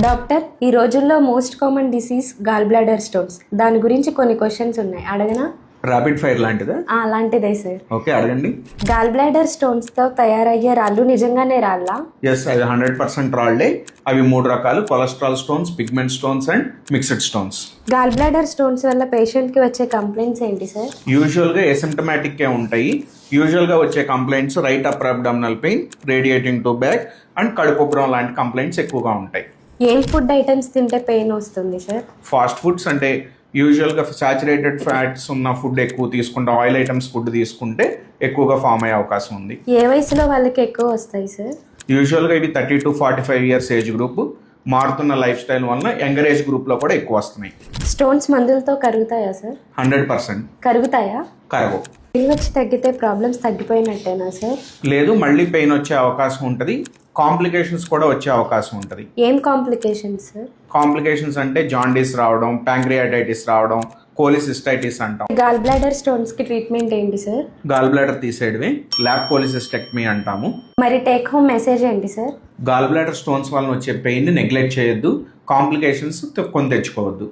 Doctor, ఈ రోజుల్లో most common disease gall bladder stones. దాని గురించి కొన్ని క్వశ్చన్స్ ఉన్నాయి, అడగనా? ర్యాపిడ్ ఫైర్ లాంటిదా? అలాంటిదే సార్. ఓకే, అడగండి. గాల్ బ్లాడర్ స్టోన్స్ తో తయారయ్యే రాళ్ళు నిజంగానే రాళ్ళా? ఎస్, అది 100% రాళ్లే. అవి 3 రకాలు: cholesterol stones, pigment stones and mixed stones. Gall bladder stones వల్ల పేషెంట్ కి వచ్చే కంప్లైంట్స్ ఏంటి సార్? యూజువల్గా ఎసిమ్టమాటిక్ ఉంటాయి. యూజువల్గా వచ్చే complaints right upper abdominal pain, radiating to back and కడుపుబ్బరం లాంటి కంప్లైంట్స్ ఎక్కువగా ఉంటాయి. ఏం ఫుడ్ ఐటమ్స్ తింటే పెయిన్ వస్తుంది సార్? ఫాస్ట్ ఫుడ్స్ అంటే యూజువల్గా సాచురేటెడ్ ఫ్యాట్స్ ఉన్న ఫుడ్ ఎక్కువ తీసుకుంటే, ఆయిల్ ఐటమ్స్ ఫుడ్ తీసుకుంటే ఎక్కువగా ఫామ్ అయ్యే అవకాశం ఉంది. ఏ వయసులో వాళ్ళకి ఎక్కువ వస్తాయి సార్? యూజువల్గా ఇవి 30 to 45 ఇయర్స్ ఏజ్ గ్రూప్. మారుతున్న లైఫ్ స్టైల్ వలన యంగర్ ఏజ్ గ్రూప్లో కూడా ఎక్కువ వస్తున్నాయి. స్టోన్స్ మందులతో కరుగుతాయా సార్? 100% కరుగుతాయా? కరగవు. పెయిన్ వచ్చి తగ్గితే ప్రాబ్లమ్స్ తగ్గిపోయినట్టేనా సార్? లేదు, మళ్ళీ పెయిన్ వచ్చే అవకాశం ఉంటుంది. కాంప్లికేషన్స్ కూడా వచ్చే అవకాశం ఉంటుంది. ఏం కాంప్లికేషన్స్ సార్? కాంప్లికేషన్స్ అంటే జాండీస్ రావడం, ప్యాంక్రియాటైటిస్ రావడం, కోలిసిస్టైటిస్ అంటాం. గాల్ బ్లాడర్ స్టోన్స్ కి ట్రీట్మెంట్ ఏంటి సార్? గాల్ బ్లాడర్ తీసేయడమే ల్యాబ్ కోలిసిస్టెక్టమీ అంటాము. మరి టేక్ హోమ్ మెసేజ్ ఏంటి సార్? గాల్ బ్లాడర్ స్టోన్స్ వలన వచ్చే పెయిన్ నెగ్లెక్ట్ చేయొద్దు. కాంప్లికేషన్స్ కొని తెచ్చుకోవద్దు.